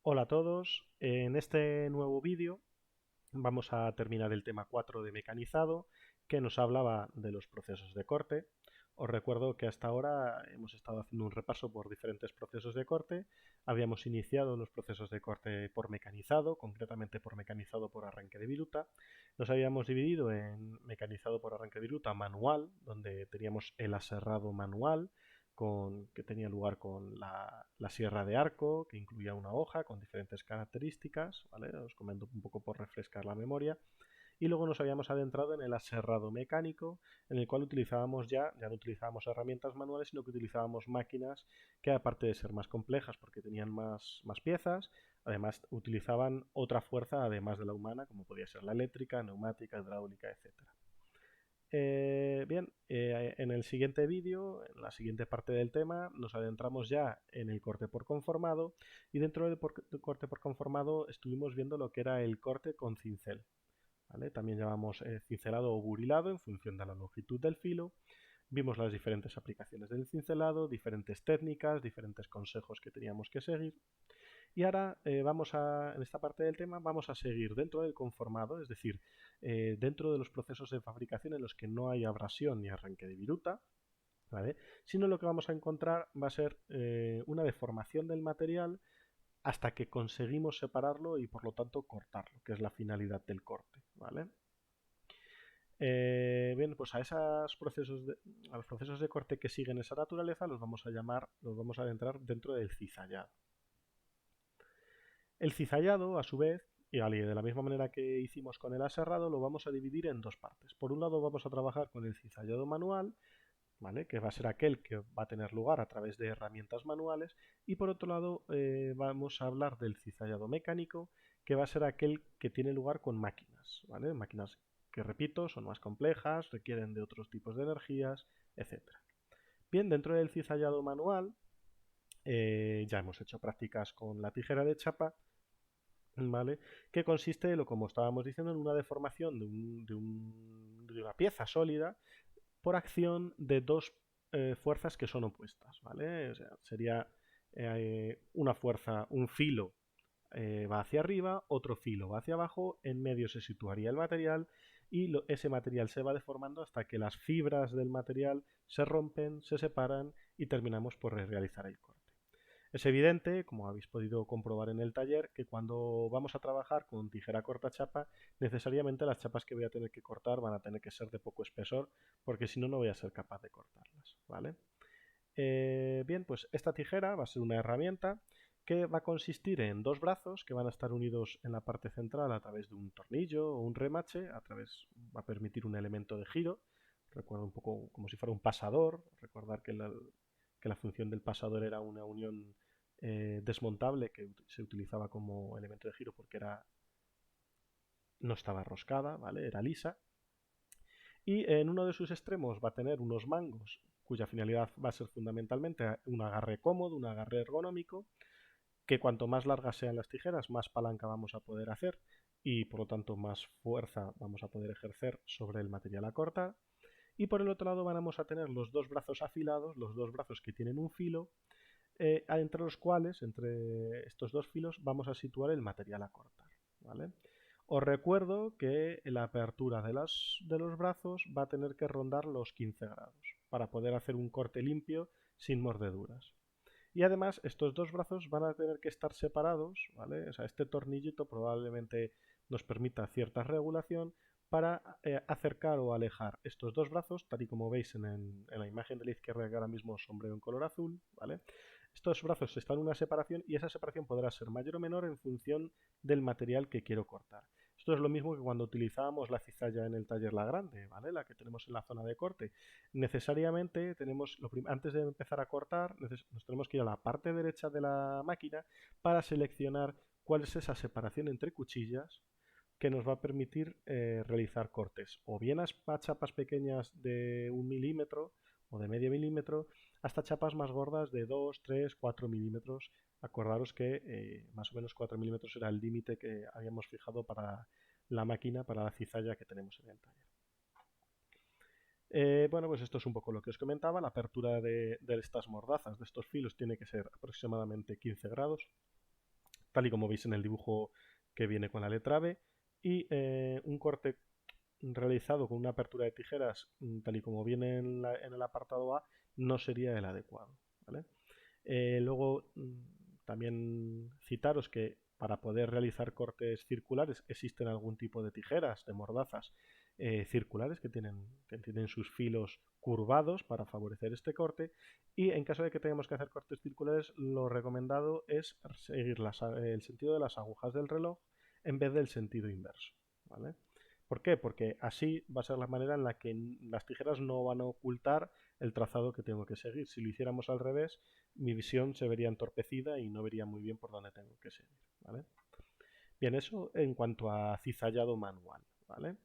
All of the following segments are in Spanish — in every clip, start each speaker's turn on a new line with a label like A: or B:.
A: Hola a todos, en este nuevo vídeo vamos a terminar el tema 4 de mecanizado que nos hablaba de los procesos de corte. Os recuerdo que hasta ahora hemos estado haciendo un repaso por diferentes procesos de corte. Habíamos iniciado los procesos de corte por mecanizado, concretamente por mecanizado por arranque de viruta. Nos habíamos dividido en mecanizado por arranque de viruta manual, donde teníamos el aserrado manual, que tenía lugar con la sierra de arco, que incluía una hoja con diferentes características, ¿vale? Os comento un poco por refrescar la memoria. Y luego nos habíamos adentrado en el aserrado mecánico, en el cual ya no utilizábamos herramientas manuales, sino que utilizábamos máquinas que, aparte de ser más complejas porque tenían más piezas, además utilizaban otra fuerza además de la humana, como podía ser la eléctrica, neumática, hidráulica, etcétera. En el siguiente vídeo, en la siguiente parte del tema, nos adentramos ya en el corte por conformado, y dentro del corte por conformado estuvimos viendo lo que era el corte con cincel. ¿Vale? También llamamos cincelado o burilado en función de la longitud del filo. Vimos las diferentes aplicaciones del cincelado, diferentes técnicas, diferentes consejos que teníamos que seguir. Y ahora en esta parte del tema vamos a seguir dentro del conformado, es decir, dentro de los procesos de fabricación en los que no hay abrasión ni arranque de viruta, ¿vale? Sino lo que vamos a encontrar va a ser una deformación del material hasta que conseguimos separarlo y por lo tanto cortarlo, que es la finalidad del corte, ¿vale? Pues a los procesos de corte que siguen esa naturaleza los vamos a adentrar dentro del cizallado. El cizallado, a su vez, y de la misma manera que hicimos con el aserrado, lo vamos a dividir en dos partes. Por un lado vamos a trabajar con el cizallado manual, ¿vale? Que va a ser aquel que va a tener lugar a través de herramientas manuales, y por otro lado vamos a hablar del cizallado mecánico, que va a ser aquel que tiene lugar con máquinas, ¿vale? Máquinas que, repito, son más complejas, requieren de otros tipos de energías, etcétera. Bien, dentro del cizallado manual ya hemos hecho prácticas con la tijera de chapa, ¿vale? Que consiste, como estábamos diciendo, en una deformación de una pieza sólida por acción de dos fuerzas que son opuestas, ¿vale? O sea, sería una fuerza, un filo va hacia arriba, otro filo va hacia abajo, en medio se situaría el material y ese material se va deformando hasta que las fibras del material se rompen, se separan y terminamos por realizar el corte. Es evidente, como habéis podido comprobar en el taller, que cuando vamos a trabajar con tijera corta chapa, necesariamente las chapas que voy a tener que cortar van a tener que ser de poco espesor, porque si no, no voy a ser capaz de cortarlas, ¿vale? Pues esta tijera va a ser una herramienta que va a consistir en dos brazos que van a estar unidos en la parte central a través de un tornillo o un remache, va a permitir un elemento de giro. Recuerda un poco como si fuera un pasador. Recordar que la función del pasador era una unión desmontable que se utilizaba como elemento de giro porque no estaba roscada, ¿vale? Era lisa. Y en uno de sus extremos va a tener unos mangos cuya finalidad va a ser fundamentalmente un agarre cómodo, un agarre ergonómico, que cuanto más largas sean las tijeras, más palanca vamos a poder hacer y por lo tanto más fuerza vamos a poder ejercer sobre el material a cortar. Y por el otro lado vamos a tener los dos brazos afilados, los dos brazos que tienen un filo, entre los cuales, entre estos dos filos, vamos a situar el material a cortar, ¿vale? Os recuerdo que la apertura de los brazos va a tener que rondar los 15 grados para poder hacer un corte limpio sin mordeduras. Y además estos dos brazos van a tener que estar separados, ¿vale? O sea, este tornillito probablemente nos permita cierta regulación para acercar o alejar estos dos brazos, tal y como veis en la imagen de la izquierda que ahora mismo sombrero en color azul, ¿vale? Estos brazos están en una separación y esa separación podrá ser mayor o menor en función del material que quiero cortar. Esto es lo mismo que cuando utilizábamos la cizalla en el taller La Grande, ¿vale? La que tenemos en la zona de corte. Necesariamente antes de empezar a cortar, nos tenemos que ir a la parte derecha de la máquina para seleccionar cuál es esa separación entre cuchillas que nos va a permitir realizar cortes, o bien a chapas pequeñas de 1 milímetro o de medio milímetro, hasta chapas más gordas de 2, 3, 4 milímetros. Acordaros que más o menos 4 milímetros era el límite que habíamos fijado para la máquina, para la cizalla que tenemos en el taller. Pues esto es un poco lo que os comentaba. La apertura de estas mordazas, de estos filos, tiene que ser aproximadamente 15 grados. tal y como veis en el dibujo que viene con la letra B, y un corte realizado con una apertura de tijeras, tal y como viene en el apartado A, no sería el adecuado, ¿vale? Luego, también citaros que para poder realizar cortes circulares existen algún tipo de tijeras, de mordazas circulares que tienen sus filos curvados para favorecer este corte, y en caso de que tengamos que hacer cortes circulares, lo recomendado es seguir el sentido de las agujas del reloj en vez del sentido inverso, ¿vale? ¿Por qué? Porque así va a ser la manera en la que las tijeras no van a ocultar el trazado que tengo que seguir. Si lo hiciéramos al revés, mi visión se vería entorpecida y no vería muy bien por dónde tengo que seguir, ¿vale? Bien, eso en cuanto a cizallado manual, ¿vale?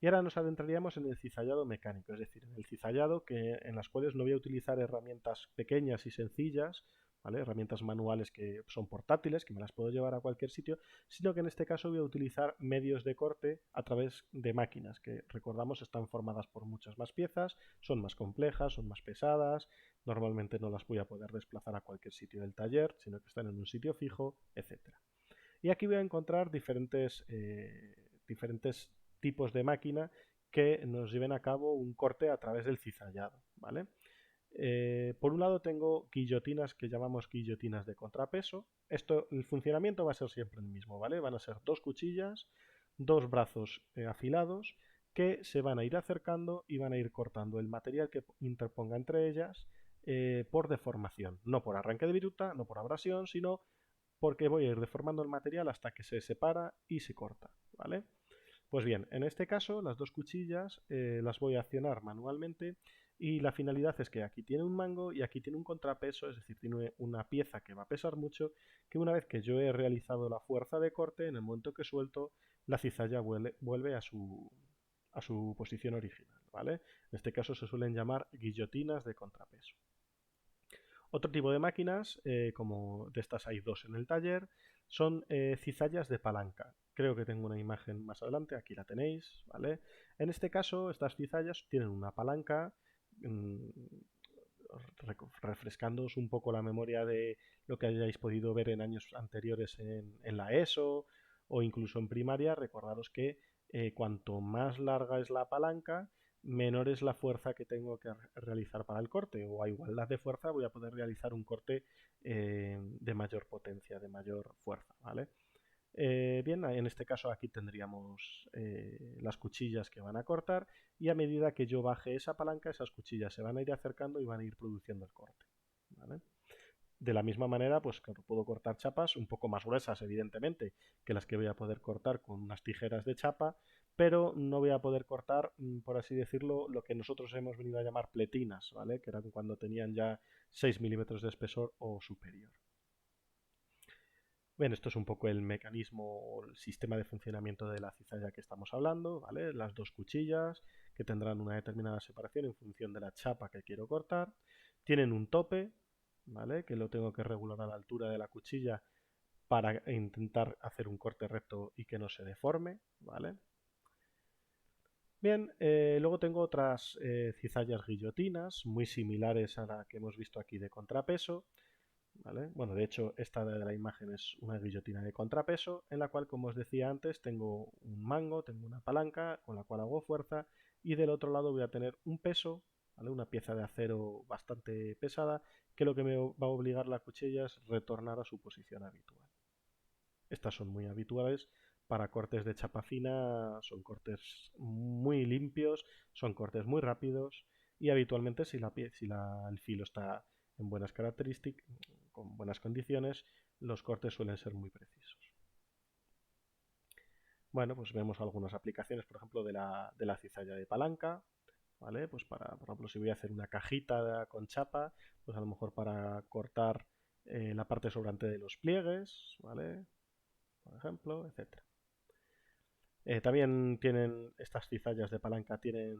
A: Y ahora nos adentraríamos en el cizallado mecánico, es decir, en el cizallado en las cuales no voy a utilizar herramientas pequeñas y sencillas, ¿vale? Herramientas manuales que son portátiles, que me las puedo llevar a cualquier sitio, sino que en este caso voy a utilizar medios de corte a través de máquinas, que recordamos están formadas por muchas más piezas, son más complejas, son más pesadas, normalmente no las voy a poder desplazar a cualquier sitio del taller, sino que están en un sitio fijo, etcétera. Y aquí voy a encontrar diferentes tipos de máquina que nos lleven a cabo un corte a través del cizallado, ¿vale? Por un lado tengo guillotinas que llamamos guillotinas de contrapeso. El funcionamiento va a ser siempre el mismo, ¿vale? Van a ser dos cuchillas, dos brazos afilados que se van a ir acercando y van a ir cortando el material que interponga entre ellas por deformación, no por arranque de viruta, no por abrasión, sino porque voy a ir deformando el material hasta que se separa y se corta, ¿vale? Pues bien, en este caso las dos cuchillas las voy a accionar manualmente, y la finalidad es que aquí tiene un mango y aquí tiene un contrapeso, es decir, tiene una pieza que va a pesar mucho, que una vez que yo he realizado la fuerza de corte, en el momento que suelto, la cizalla vuelve a su posición original, ¿vale? En este caso se suelen llamar guillotinas de contrapeso. Otro tipo de máquinas, como de estas hay dos en el taller, son cizallas de palanca. Creo que tengo una imagen más adelante, aquí la tenéis, ¿vale? En este caso, estas cizallas tienen una palanca, mm, refrescándoos un poco la memoria de lo que hayáis podido ver en años anteriores en la ESO o incluso en primaria. Recordaros que cuanto más larga es la palanca, menor es la fuerza que tengo que realizar para el corte, o a igualdad de fuerza voy a poder realizar un corte de mayor potencia, de mayor fuerza, ¿vale? Bien, en este caso aquí tendríamos las cuchillas que van a cortar, y a medida que yo baje esa palanca, esas cuchillas se van a ir acercando y van a ir produciendo el corte, ¿vale? De la misma manera, pues claro, puedo cortar chapas un poco más gruesas, evidentemente, que las que voy a poder cortar con unas tijeras de chapa, pero no voy a poder cortar, por así decirlo, lo que nosotros hemos venido a llamar pletinas, ¿vale? Que eran cuando tenían ya 6 milímetros de espesor o superior. Bien, esto es un poco el mecanismo o el sistema de funcionamiento de la cizalla que estamos hablando, ¿vale? Las dos cuchillas que tendrán una determinada separación en función de la chapa que quiero cortar. Tienen un tope, ¿vale? Que lo tengo que regular a la altura de la cuchilla para intentar hacer un corte recto y que no se deforme, ¿vale? Bien, luego tengo otras cizallas guillotinas muy similares a la que hemos visto aquí de contrapeso, ¿vale? Bueno, de hecho, esta de la imagen es una guillotina de contrapeso, en la cual, como os decía antes, tengo un mango, tengo una palanca con la cual hago fuerza, y del otro lado voy a tener un peso, ¿vale? Una pieza de acero bastante pesada, que lo que me va a obligar la cuchilla es retornar a su posición habitual. Estas son muy habituales para cortes de chapa fina, son cortes muy limpios, son cortes muy rápidos, y habitualmente el filo está en buenas características, con buenas condiciones, los cortes suelen ser muy precisos. Bueno, pues vemos algunas aplicaciones, por ejemplo, de la cizalla de palanca, ¿vale? Pues por ejemplo, si voy a hacer una cajita con chapa, pues a lo mejor para cortar la parte sobrante de los pliegues, ¿vale? Por ejemplo, etcétera. También tienen estas cizallas de palanca, tienen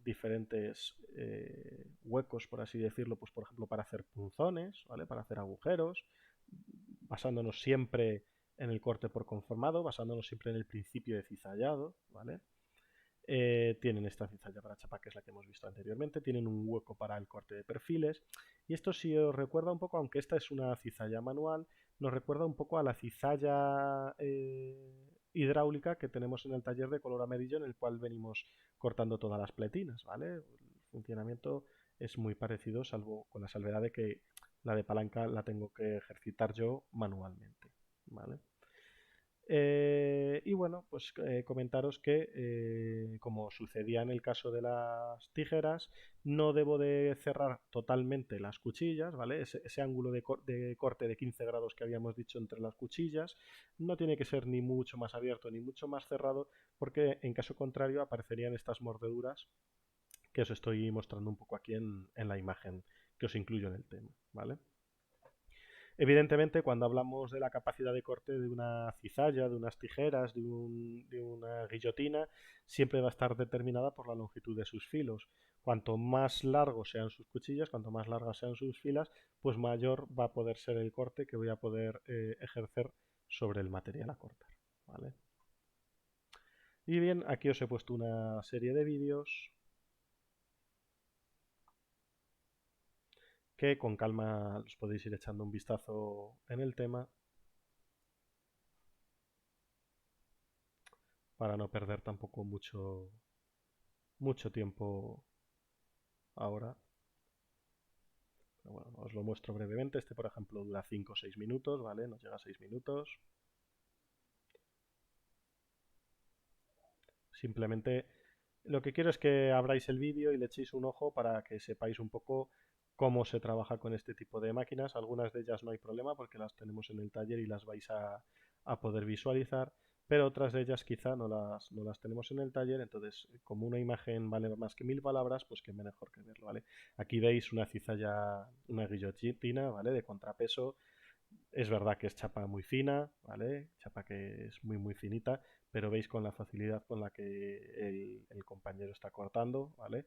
A: diferentes huecos, por así decirlo, pues por ejemplo para hacer punzones, ¿vale? Para hacer agujeros, basándonos siempre en el corte por conformado, basándonos siempre en el principio de cizallado, ¿vale? Tienen esta cizalla para chapa, que es la que hemos visto anteriormente. Tienen un hueco para el corte de perfiles. Y esto, si os recuerda un poco, aunque esta es una cizalla manual, nos recuerda un poco a la cizalla hidráulica que tenemos en el taller de color amarillo, en el cual venimos cortando todas las pletinas, ¿vale? El funcionamiento es muy parecido, salvo con la salvedad de que la de palanca la tengo que ejercitar yo manualmente, ¿vale? Y bueno, pues comentaros que, como sucedía en el caso de las tijeras, no debo de cerrar totalmente las cuchillas, ¿vale? Ese ángulo de corte de 15 grados que habíamos dicho entre las cuchillas no tiene que ser ni mucho más abierto ni mucho más cerrado, porque en caso contrario aparecerían estas mordeduras que os estoy mostrando un poco aquí en la imagen que os incluyo en el tema, ¿vale? Evidentemente, cuando hablamos de la capacidad de corte de una cizalla, de unas tijeras, de una guillotina, siempre va a estar determinada por la longitud de sus filos. Cuanto más largos sean sus cuchillas, cuanto más largas sean sus filas, pues mayor va a poder ser el corte que voy a poder ejercer sobre el material a cortar, ¿vale? Y bien, aquí os he puesto una serie de vídeos que con calma os podéis ir echando un vistazo en el tema para no perder tampoco mucho tiempo ahora. Pero bueno, os lo muestro brevemente. Este, por ejemplo, dura 5 o 6 minutos, ¿vale? Nos llega a 6 minutos. Simplemente lo que quiero es que abráis el vídeo y le echéis un ojo para que sepáis un poco cómo se trabaja con este tipo de máquinas. Algunas de ellas no hay problema porque las tenemos en el taller y las vais a poder visualizar, pero otras de ellas quizá no las tenemos en el taller. Entonces, como una imagen vale más que 1000 palabras, pues que mejor que verlo, ¿vale? Aquí veis una cizalla, una guillotina, ¿vale? De contrapeso. Es verdad que es chapa muy fina, ¿vale? Chapa que es muy finita, pero veis con la facilidad con la que el compañero está cortando, ¿vale?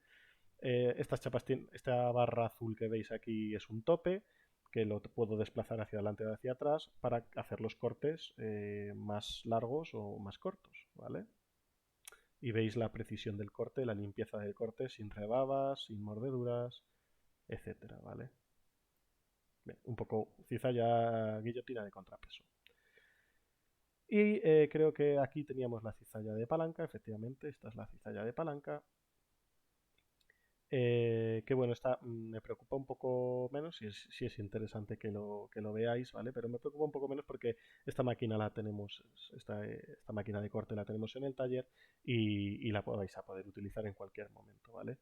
A: Estas chapas esta barra azul que veis aquí es un tope que lo puedo desplazar hacia adelante o hacia atrás para hacer los cortes más largos o más cortos, ¿vale? Y veis la precisión del corte, la limpieza del corte sin rebabas, sin mordeduras, etcétera, ¿vale? Bien, un poco cizalla guillotina de contrapeso. Y creo que aquí teníamos la cizalla de palanca, efectivamente, esta es la cizalla de palanca. Que bueno, esta me preocupa un poco menos, si es interesante que lo veáis, ¿vale? Pero me preocupa un poco menos porque esta máquina la tenemos, esta máquina de corte la tenemos en el taller y la vais a poder utilizar en cualquier momento, ¿vale?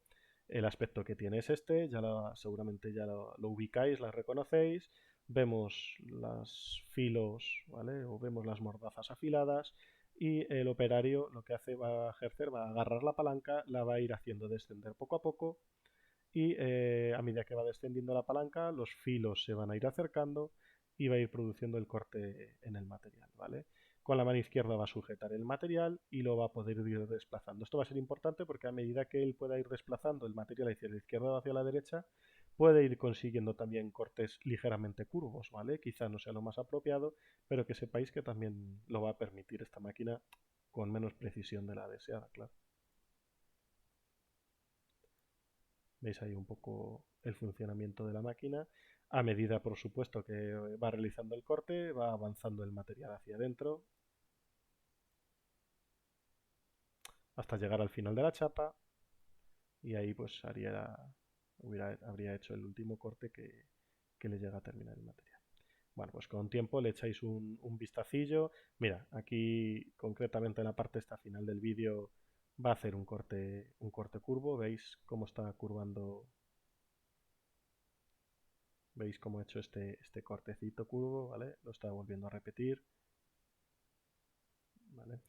A: El aspecto que tiene es este, seguramente ya lo ubicáis, la reconocéis, vemos los filos, ¿vale? O vemos las mordazas afiladas y el operario lo que hace va a ejercer, va a agarrar la palanca, la va a ir haciendo descender poco a poco y a medida que va descendiendo la palanca los filos se van a ir acercando y va a ir produciendo el corte en el material, ¿vale? Con la mano izquierda va a sujetar el material y lo va a poder ir desplazando. Esto va a ser importante porque a medida que él pueda ir desplazando el material hacia la izquierda o hacia la derecha, puede ir consiguiendo también cortes ligeramente curvos, ¿vale? Quizá no sea lo más apropiado, pero que sepáis que también lo va a permitir esta máquina con menos precisión de la deseada, claro. Veis ahí un poco el funcionamiento de la máquina. A medida, por supuesto, que va realizando el corte, va avanzando el material hacia adentro hasta llegar al final de la chapa y ahí pues habría hecho el último corte que le llega a terminar el material. Bueno, pues con tiempo le echáis un vistacillo. Mira, aquí concretamente en la parte esta final del vídeo va a hacer un corte curvo. ¿Veis cómo está curvando? ¿Veis cómo he hecho este cortecito curvo? ¿Vale? Lo está volviendo a repetir. ¿Vale?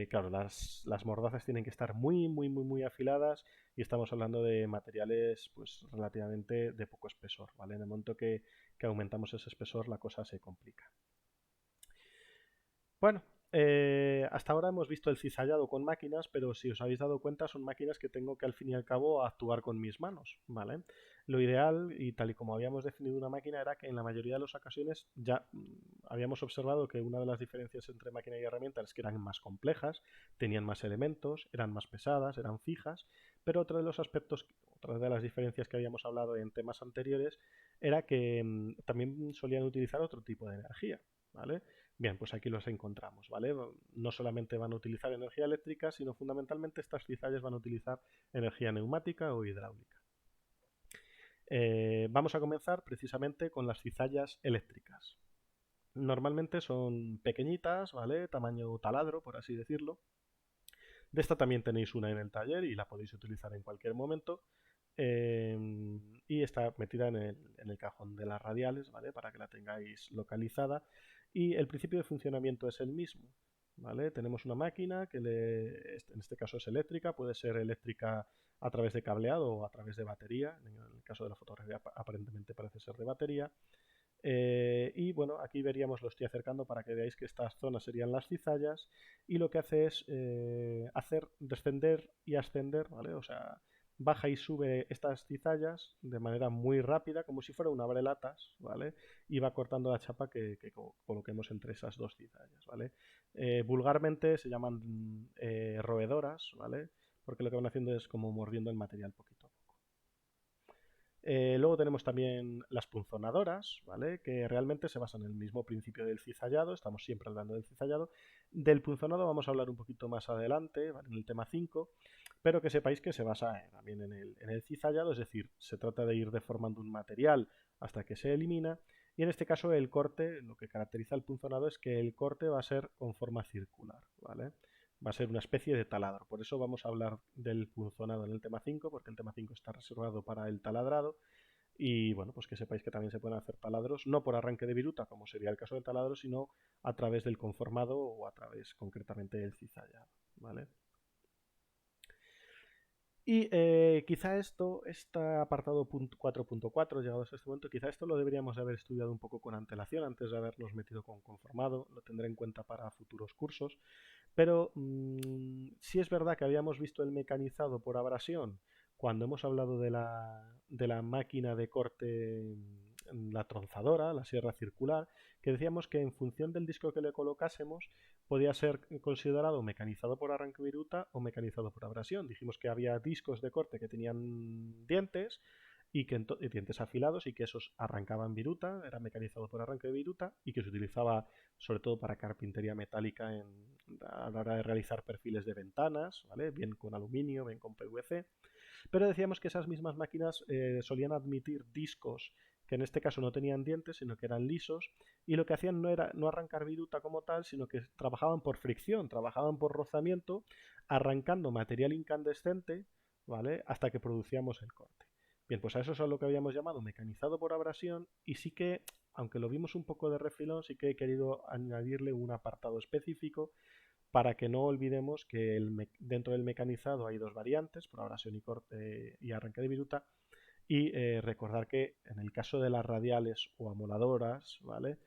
A: Claro, las mordazas tienen que estar muy afiladas y estamos hablando de materiales pues relativamente de poco espesor, ¿vale? En el momento que aumentamos ese espesor la cosa se complica. Bueno, Hasta ahora hemos visto el cizallado con máquinas, pero si os habéis dado cuenta son máquinas que tengo que al fin y al cabo actuar con mis manos, ¿vale? Lo ideal, y tal y como habíamos definido una máquina, era que en la mayoría de las ocasiones ya habíamos observado que una de las diferencias entre máquina y herramienta es que eran más complejas, tenían más elementos, eran más pesadas, eran fijas, pero otro de los aspectos, otra de las diferencias que habíamos hablado en temas anteriores, era que también solían utilizar otro tipo de energía, ¿vale? Bien, pues aquí los encontramos, ¿vale? No solamente van a utilizar energía eléctrica, sino fundamentalmente estas cizallas van a utilizar energía neumática o hidráulica. Vamos a comenzar precisamente con las cizallas eléctricas. Normalmente son pequeñitas, ¿vale? Tamaño taladro, por así decirlo. De esta también tenéis una en el taller y la podéis utilizar en cualquier momento. Eh, y está metida en el cajón de las radiales, ¿vale? Para que la tengáis localizada. Y el principio de funcionamiento es el mismo, ¿vale? Tenemos una máquina que en este caso es eléctrica, puede ser eléctrica a través de cableado o a través de batería. En el caso de la fotografía aparentemente parece ser de batería. Y bueno, aquí veríamos, lo estoy acercando para que veáis que estas zonas serían las cizallas y lo que hace es hacer descender y ascender, ¿vale? O sea, baja y sube estas cizallas de manera muy rápida, como si fuera un abrelatas, ¿vale? Y va cortando la chapa que coloquemos entre esas dos cizallas, ¿vale? Vulgarmente se llaman roedoras, ¿vale? Porque lo que van haciendo es como mordiendo el material poquito a poco. Luego tenemos también las punzonadoras, ¿vale? Que realmente se basan en el mismo principio del cizallado, estamos siempre hablando del cizallado. Del punzonado vamos a hablar un poquito más adelante, ¿vale? En el tema 5, pero que sepáis que se basa también en el cizallado, es decir, se trata de ir deformando un material hasta que se elimina, y en este caso el corte, lo que caracteriza al punzonado es que el corte va a ser con forma circular, ¿vale? Va a ser una especie de taladro. Por eso vamos a hablar del punzonado en el tema 5, porque el tema 5 está reservado para el taladrado. Y bueno, pues que sepáis que también se pueden hacer taladros, no por arranque de viruta, como sería el caso del taladro, sino a través del conformado o a través concretamente del cizallado, ¿vale? Y quizá este apartado 4.4, llegados a este momento, quizá esto lo deberíamos de haber estudiado un poco con antelación antes de habernos metido con conformado, lo tendré en cuenta para futuros cursos, pero sí es verdad que habíamos visto el mecanizado por abrasión cuando hemos hablado de la máquina de corte, la tronzadora, la sierra circular, que decíamos que en función del disco que le colocásemos podía ser considerado mecanizado por arranque viruta o mecanizado por abrasión. Dijimos que había discos de corte que tenían dientes y que dientes afilados y que esos arrancaban viruta, era mecanizado por arranque de viruta y que se utilizaba sobre todo para carpintería metálica a la hora de realizar perfiles de ventanas, ¿vale? Bien con aluminio, bien con PVC. Pero decíamos que esas mismas máquinas solían admitir discos que en este caso no tenían dientes, sino que eran lisos, y lo que hacían no era no arrancar viruta como tal, sino que trabajaban por fricción, trabajaban por rozamiento, arrancando material incandescente, ¿vale? Hasta que producíamos el corte. Bien, pues a eso es a lo que habíamos llamado mecanizado por abrasión, y sí que, aunque lo vimos un poco de refilón, sí que he querido añadirle un apartado específico para que no olvidemos que dentro del mecanizado hay dos variantes, por abrasión y corte y arranque de viruta, y recordar que en el caso de las radiales o amoladoras, ¿vale?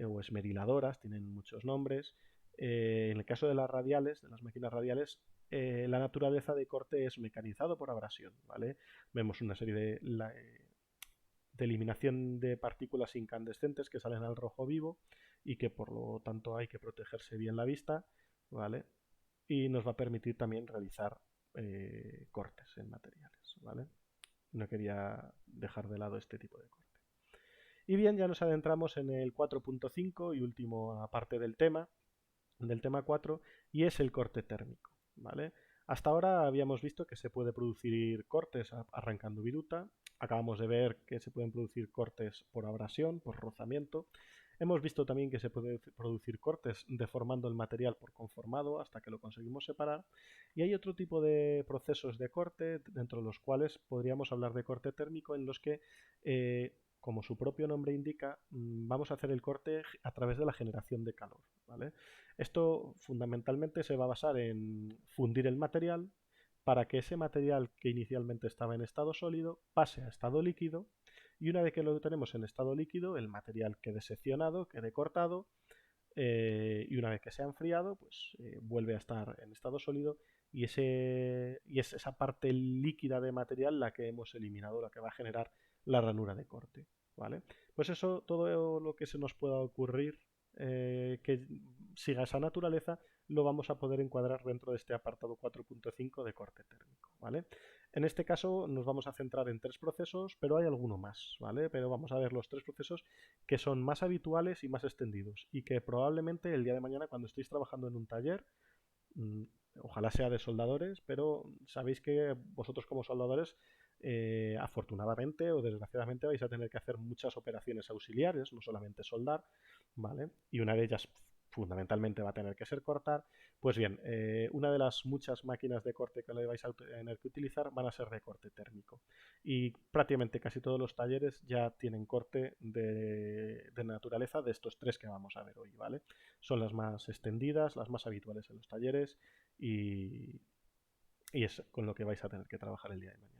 A: O esmeriladoras, tienen muchos nombres. En el caso de las radiales, de las máquinas radiales, la naturaleza de corte es mecanizado por abrasión, ¿vale? Vemos una serie de eliminación de partículas incandescentes que salen al rojo vivo y que por lo tanto hay que protegerse bien la vista, ¿vale? Y nos va a permitir también realizar cortes en materiales, ¿vale? No quería dejar de lado este tipo de corte. Y bien, ya nos adentramos en el 4.5 y último aparte del tema 4, y es el corte térmico, ¿vale? Hasta ahora habíamos visto que se puede producir cortes arrancando viruta, acabamos de ver que se pueden producir cortes por abrasión, por rozamiento, hemos visto también que se puede producir cortes deformando el material por conformado hasta que lo conseguimos separar, y hay otro tipo de procesos de corte dentro de los cuales podríamos hablar de corte térmico en los que como su propio nombre indica, vamos a hacer el corte a través de la generación de calor, ¿vale? Esto fundamentalmente se va a basar en fundir el material para que ese material que inicialmente estaba en estado sólido pase a estado líquido, y una vez que lo tenemos en estado líquido, el material quede seccionado, quede cortado, y una vez que se ha enfriado, pues vuelve a estar en estado sólido y es esa parte líquida de material la que hemos eliminado, la que va a generar la ranura de corte, ¿vale? Pues eso, todo lo que se nos pueda ocurrir que siga esa naturaleza, lo vamos a poder encuadrar dentro de este apartado 4.5 de corte térmico, ¿vale? En este caso nos vamos a centrar en 3 procesos, pero hay alguno más, ¿vale? Pero vamos a ver los 3 procesos que son más habituales y más extendidos y que probablemente el día de mañana cuando estéis trabajando en un taller, mmm, ojalá sea de soldadores, pero sabéis que vosotros como soldadores afortunadamente o desgraciadamente vais a tener que hacer muchas operaciones auxiliares, no solamente soldar, ¿vale? Y una de ellas fundamentalmente va a tener que ser cortar. Pues bien, una de las muchas máquinas de corte que le vais a tener que utilizar van a ser de corte térmico. Y prácticamente casi todos los talleres ya tienen corte de naturaleza de estos 3 que vamos a ver hoy, ¿vale? Son las más extendidas, las más habituales en los talleres y es con lo que vais a tener que trabajar el día de mañana.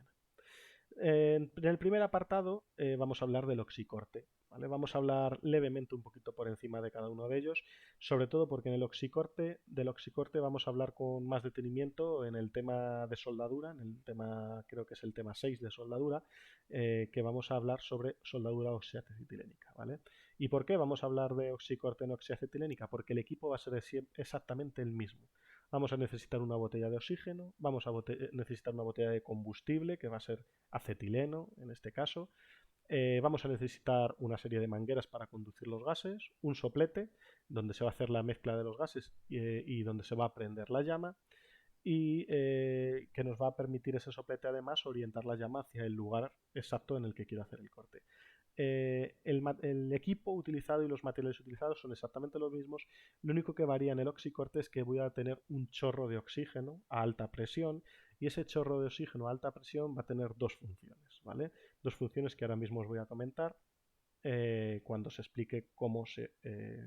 A: En el primer apartado vamos a hablar del oxicorte. ¿Vale? Vamos a hablar levemente un poquito por encima de cada uno de ellos, sobre todo porque en el del oxicorte vamos a hablar con más detenimiento en el tema de soldadura, en el tema, creo que es el tema 6 de soldadura, que vamos a hablar sobre soldadura oxiacetilénica. ¿Vale? ¿Y por qué vamos a hablar de oxicorte en oxiacetilénica? Porque el equipo va a ser exactamente el mismo. Vamos a necesitar una botella de oxígeno, vamos a necesitar una botella de combustible, que va a ser acetileno en este caso. Vamos a necesitar una serie de mangueras para conducir los gases, un soplete donde se va a hacer la mezcla de los gases y donde se va a prender la llama y que nos va a permitir ese soplete además orientar la llama hacia el lugar exacto en el que quiero hacer el corte. El equipo utilizado y los materiales utilizados son exactamente los mismos. Lo único que varía en el oxicorte es que voy a tener un chorro de oxígeno a alta presión y ese chorro de oxígeno a alta presión va a tener 2 funciones, ¿vale? 2 funciones que ahora mismo os voy a comentar cuando se explique cómo se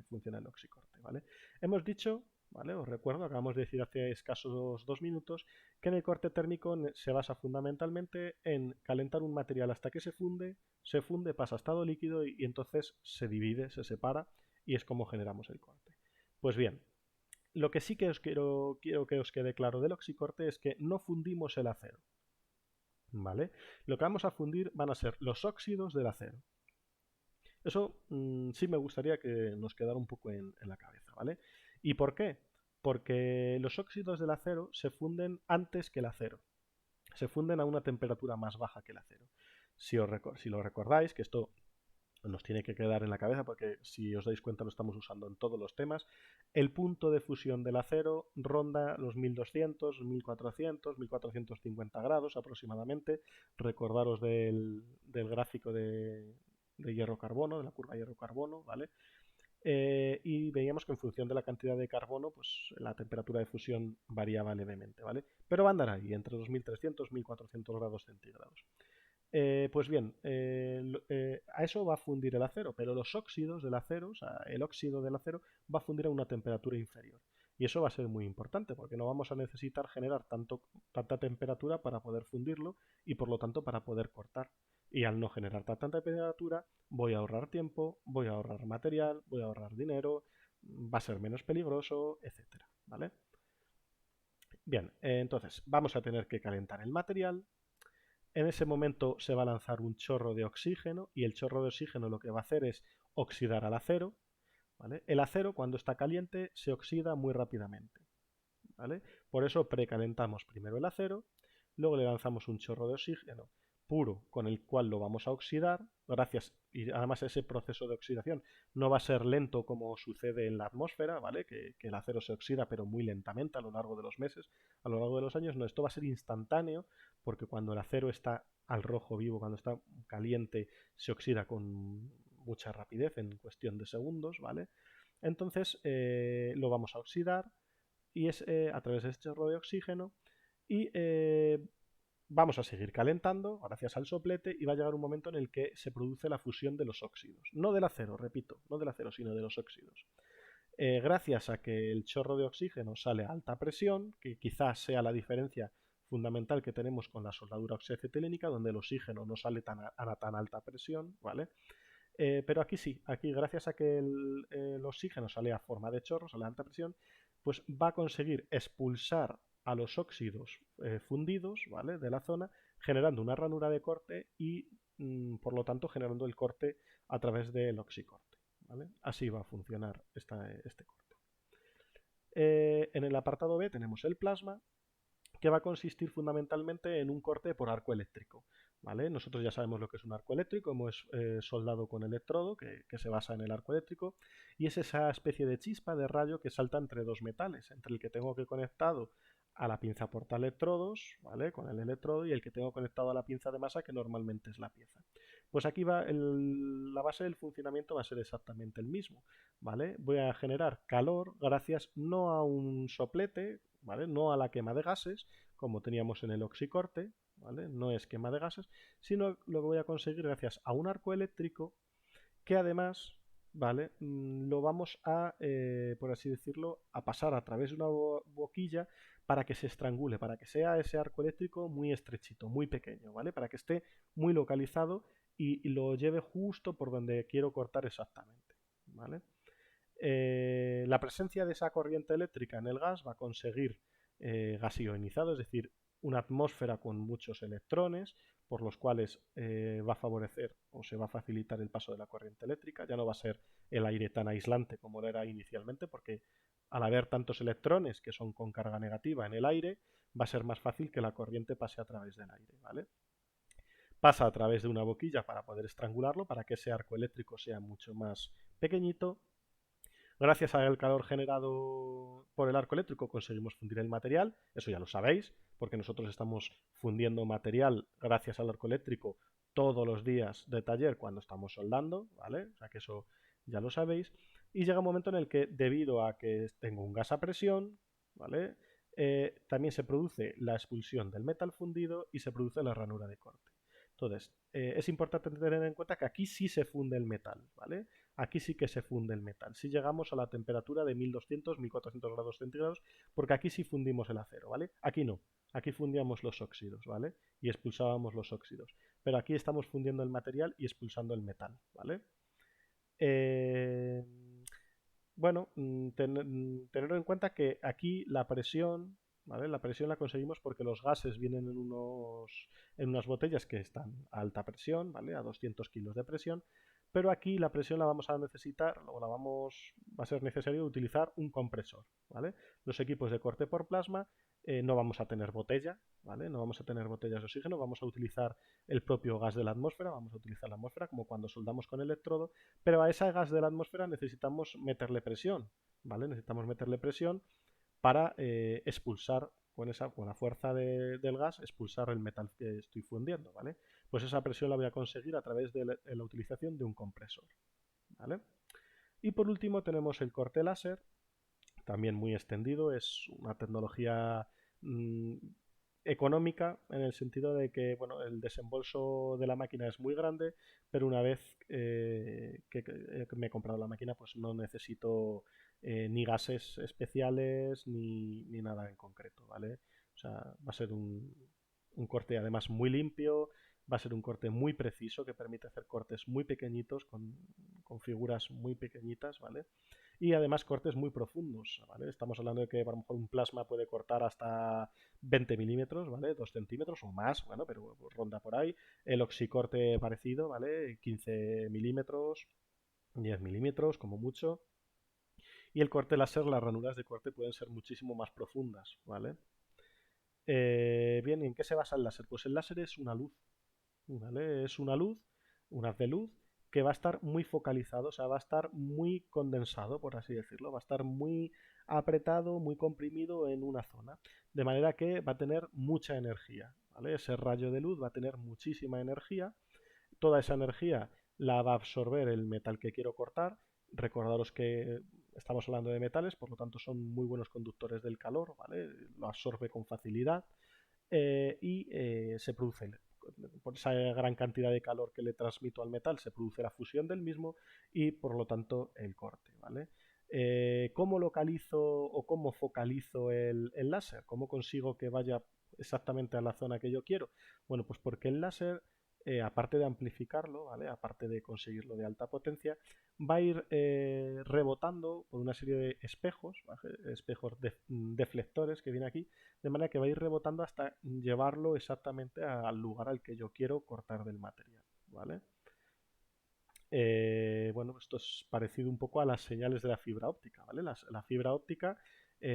A: funciona el oxicorte, ¿vale? Hemos dicho, ¿vale? Os recuerdo, acabamos de decir hace escasos 2 minutos, que en el corte térmico se basa fundamentalmente en calentar un material hasta que se funde, pasa a estado líquido y entonces se divide, se separa y es como generamos el corte. Pues bien, lo que sí que os quiero que os quede claro del oxicorte es que no fundimos el acero, ¿vale? Lo que vamos a fundir van a ser los óxidos del acero. Eso sí me gustaría que nos quedara un poco en la cabeza, ¿vale? ¿Y por qué? Porque los óxidos del acero se funden antes que el acero. Se funden a una temperatura más baja que el acero. Si lo recordáis, que esto nos tiene que quedar en la cabeza porque si os dais cuenta lo estamos usando en todos los temas, el punto de fusión del acero ronda los 1200, 1400, 1450 grados aproximadamente. Recordaros del gráfico de hierro-carbono, de la curva hierro-carbono, ¿vale? Y veíamos que en función de la cantidad de carbono, pues la temperatura de fusión variaba levemente, ¿vale? Pero va a andar ahí, entre 2300 y 1400 grados centígrados. Pues bien, a eso va a fundir el acero, pero los óxidos del acero, o sea, el óxido del acero, va a fundir a una temperatura inferior. Y eso va a ser muy importante porque no vamos a necesitar generar tanta temperatura para poder fundirlo y por lo tanto para poder cortar. Y al no generar tanta temperatura, voy a ahorrar tiempo, voy a ahorrar material, voy a ahorrar dinero, va a ser menos peligroso, etcétera, ¿vale? Bien, entonces vamos a tener que calentar el material. En ese momento se va a lanzar un chorro de oxígeno y el chorro de oxígeno lo que va a hacer es oxidar al acero. ¿Vale? El acero cuando está caliente se oxida muy rápidamente. ¿Vale? Por eso precalentamos primero el acero, luego le lanzamos un chorro de oxígeno puro con el cual lo vamos a oxidar, y además ese proceso de oxidación no va a ser lento como sucede en la atmósfera, ¿vale? Que el acero se oxida pero muy lentamente a lo largo de los meses, a lo largo de los años, no, esto va a ser instantáneo porque cuando el acero está al rojo vivo, cuando está caliente, se oxida con mucha rapidez en cuestión de segundos, ¿vale? Entonces lo vamos a oxidar y es a través de este chorro de oxígeno y vamos a seguir calentando gracias al soplete y va a llegar un momento en el que se produce la fusión de los óxidos. No del acero, repito, no del acero, sino de los óxidos. Gracias a que el chorro de oxígeno sale a alta presión, que quizás sea la diferencia fundamental que tenemos con la soldadura oxiacetilénica, donde el oxígeno no sale a tan alta presión, ¿vale? Pero aquí sí, aquí gracias a que el oxígeno sale a forma de chorro, sale a alta presión, pues va a conseguir expulsar a los óxidos fundidos, ¿vale? De la zona, generando una ranura de corte y por lo tanto generando el corte a través del oxicorte, ¿vale? Así va a funcionar este corte. En el apartado B tenemos el plasma, que va a consistir fundamentalmente en un corte por arco eléctrico. ¿Vale? Nosotros ya sabemos lo que es un arco eléctrico, hemos soldado con electrodo, que se basa en el arco eléctrico, y es esa especie de chispa de rayo que salta entre dos metales, entre el que tengo que conectado a la pinza portaelectrodos, ¿vale? Con el electrodo, y el que tengo conectado a la pinza de masa, que normalmente es la pieza. Pues aquí va la base del funcionamiento va a ser exactamente el mismo, ¿vale? Voy a generar calor gracias no a un soplete, ¿vale? No a la quema de gases, como teníamos en el oxicorte, ¿vale? No es quema de gases, sino lo que voy a conseguir gracias a un arco eléctrico que además, ¿vale? Lo vamos a, por así decirlo, a pasar a través de una boquilla para que se estrangule, para que sea ese arco eléctrico muy estrechito, muy pequeño, ¿vale? Para que esté muy localizado y lo lleve justo por donde quiero cortar exactamente, ¿vale? La presencia de esa corriente eléctrica en el gas va a conseguir gas ionizado, es decir, una atmósfera con muchos electrones, por los cuales va a favorecer o se va a facilitar el paso de la corriente eléctrica. Ya no va a ser el aire tan aislante como lo era inicialmente, porque al haber tantos electrones que son con carga negativa en el aire, va a ser más fácil que la corriente pase a través del aire, ¿vale? Pasa a través de una boquilla para poder estrangularlo, para que ese arco eléctrico sea mucho más pequeñito. Gracias al calor generado por el arco eléctrico conseguimos fundir el material, eso ya lo sabéis, porque nosotros estamos fundiendo material gracias al arco eléctrico todos los días de taller cuando estamos soldando, ¿vale? O sea que eso ya lo sabéis. Y llega un momento en el que, debido a que tengo un gas a presión, ¿vale? También se produce la expulsión del metal fundido y se produce la ranura de corte. Entonces, es importante tener en cuenta que aquí sí se funde el metal, ¿vale? Aquí sí que se funde el metal. Si llegamos a la temperatura de 1200-1400 grados centígrados, porque aquí sí fundimos el acero, ¿vale? Aquí no. Aquí fundíamos los óxidos, ¿vale? Y expulsábamos los óxidos. Pero aquí estamos fundiendo el material y expulsando el metal, ¿vale? Eh, bueno, tener en cuenta que aquí la presión, ¿vale? La presión la conseguimos porque los gases vienen en unas botellas que están a alta presión, ¿vale? A 200 kilos de presión, pero aquí la presión la vamos a necesitar, o va a ser necesario utilizar un compresor, ¿vale? Los equipos de corte por plasma no vamos a tener botella, ¿vale? No vamos a tener botellas de oxígeno, vamos a utilizar el propio gas de la atmósfera, vamos a utilizar la atmósfera como cuando soldamos con electrodo, pero a ese gas de la atmósfera necesitamos meterle presión, ¿vale? Necesitamos meterle presión para expulsar con la fuerza del gas, expulsar el metal que estoy fundiendo, ¿vale? Pues esa presión la voy a conseguir a través de la utilización de un compresor, ¿vale? Y por último tenemos el corte láser, también muy extendido, es una tecnología mmm, económica en el sentido de que bueno, el desembolso de la máquina es muy grande, pero una vez que me he comprado la máquina, pues no necesito ni gases especiales ni nada en concreto, ¿vale? O sea, va a ser un corte además muy limpio, va a ser un corte muy preciso que permite hacer cortes muy pequeñitos con figuras muy pequeñitas, ¿vale? Y además cortes muy profundos, ¿vale? Estamos hablando de que a lo mejor un plasma puede cortar hasta 20 milímetros, ¿vale? 2 centímetros o más, bueno, pero ronda por ahí. El oxicorte parecido, ¿vale? 15 milímetros, 10 milímetros como mucho. Y el corte láser, las ranuras de corte pueden ser muchísimo más profundas, ¿vale? Bien, ¿y en qué se basa el láser? Pues el láser es una luz, ¿vale? Es una luz, un haz de luz que va a estar muy focalizado, o sea, va a estar muy condensado, por así decirlo, va a estar muy apretado, muy comprimido en una zona, de manera que va a tener mucha energía, ¿vale? Ese rayo de luz va a tener muchísima energía, toda esa energía la va a absorber el metal que quiero cortar. Recordaros que estamos hablando de metales, por lo tanto son muy buenos conductores del calor, ¿vale? Lo absorbe con facilidad y se produce por esa gran cantidad de calor que le transmito al metal, se produce la fusión del mismo y por lo tanto el corte, ¿vale? ¿Cómo localizo o cómo focalizo el láser? ¿Cómo consigo que vaya exactamente a la zona que yo quiero? Bueno, pues porque el láser aparte de amplificarlo, ¿vale? Aparte de conseguirlo de alta potencia, va a ir rebotando por una serie de espejos, ¿vale? Espejos deflectores que viene aquí, de manera que va a ir rebotando hasta llevarlo exactamente al lugar al que yo quiero cortar del material, ¿vale? Bueno, esto es parecido un poco a las señales de la fibra óptica, ¿vale? La fibra óptica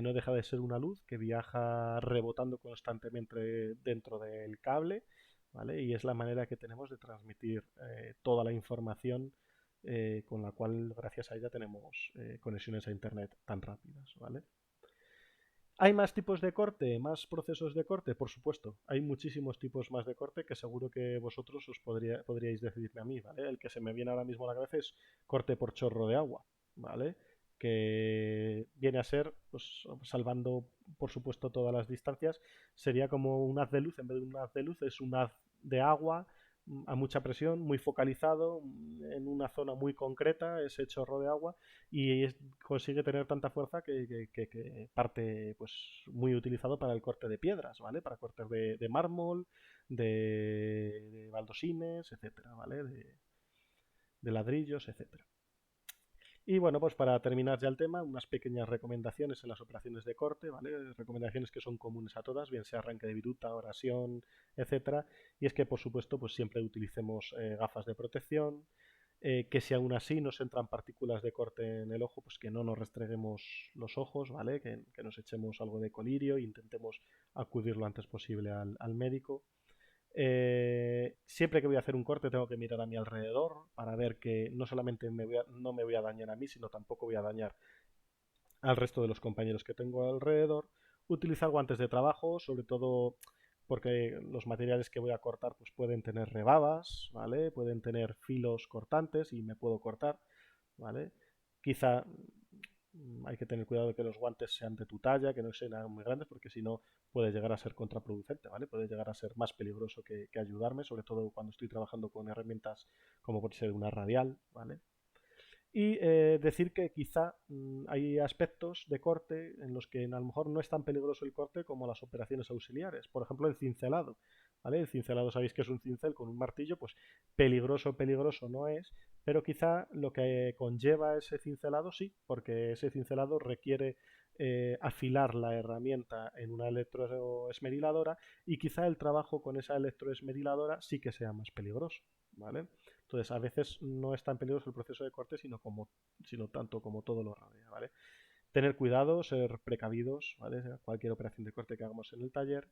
A: no deja de ser una luz que viaja rebotando constantemente dentro del cable, ¿vale? Y es la manera que tenemos de transmitir toda la información con la cual, gracias a ella, tenemos conexiones a Internet tan rápidas, ¿vale? ¿Hay más tipos de corte? ¿Más procesos de corte? Por supuesto, hay muchísimos tipos más de corte que seguro que vosotros podríais decidirme a mí, ¿vale? El que se me viene ahora mismo a la cabeza es corte por chorro de agua, ¿vale? Que viene a ser, pues, salvando por supuesto todas las distancias, sería como un haz de luz, en vez de un haz de luz es un haz de agua a mucha presión, muy focalizado, en una zona muy concreta, ese chorro de agua, y consigue tener tanta fuerza que parte pues muy utilizado para el corte de piedras, ¿vale? Para cortes de mármol, de baldosines, etcétera, ¿vale? De ladrillos, etcétera. Y bueno, pues para terminar ya el tema, unas pequeñas recomendaciones en las operaciones de corte, ¿vale? Recomendaciones que son comunes a todas, bien sea arranque de viruta, oración, etcétera. Y es que, por supuesto, pues siempre utilicemos gafas de protección, que si aún así nos entran partículas de corte en el ojo, pues que no nos restreguemos los ojos, ¿vale? Que nos echemos algo de colirio e intentemos acudir lo antes posible al médico. Siempre que voy a hacer un corte tengo que mirar a mi alrededor para ver que no solamente no me voy a dañar a mí, sino tampoco voy a dañar al resto de los compañeros que tengo alrededor. Utilizar guantes de trabajo, sobre todo porque los materiales que voy a cortar pues pueden tener rebabas, ¿vale? Pueden tener filos cortantes y me puedo cortar, ¿vale? Quizá hay que tener cuidado de que los guantes sean de tu talla, que no sean muy grandes, porque si no puede llegar a ser contraproducente, ¿vale? Puede llegar a ser más peligroso que ayudarme, sobre todo cuando estoy trabajando con herramientas como puede ser una radial, ¿vale? Y decir que quizá hay aspectos de corte en los que a lo mejor no es tan peligroso el corte como las operaciones auxiliares. Por ejemplo, el cincelado. ¿Vale? El cincelado sabéis que es un cincel con un martillo, pues peligroso, peligroso no es, pero quizá lo que conlleva ese cincelado sí, porque ese cincelado requiere afilar la herramienta en una electroesmeriladora y quizá el trabajo con esa electroesmeriladora sí que sea más peligroso. ¿Vale? Entonces, a veces no es tan peligroso el proceso de corte, sino tanto como todo lo rodea, ¿vale? Tener cuidado, ser precavidos, ¿vale? Cualquier operación de corte que hagamos en el taller.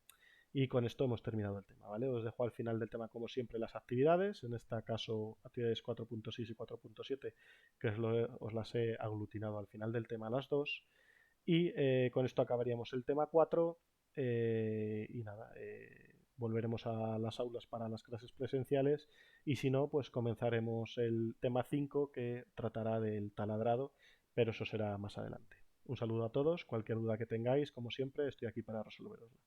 A: Y con esto hemos terminado el tema, ¿vale? Os dejo al final del tema, como siempre, las actividades. En este caso, actividades 4.6 y 4.7, que os las he aglutinado al final del tema las dos. Y con esto acabaríamos el tema 4. Y nada, volveremos a las aulas para las clases presenciales y si no, pues comenzaremos el tema 5 que tratará del taladrado, pero eso será más adelante. Un saludo a todos, cualquier duda que tengáis, como siempre, estoy aquí para resolverosla.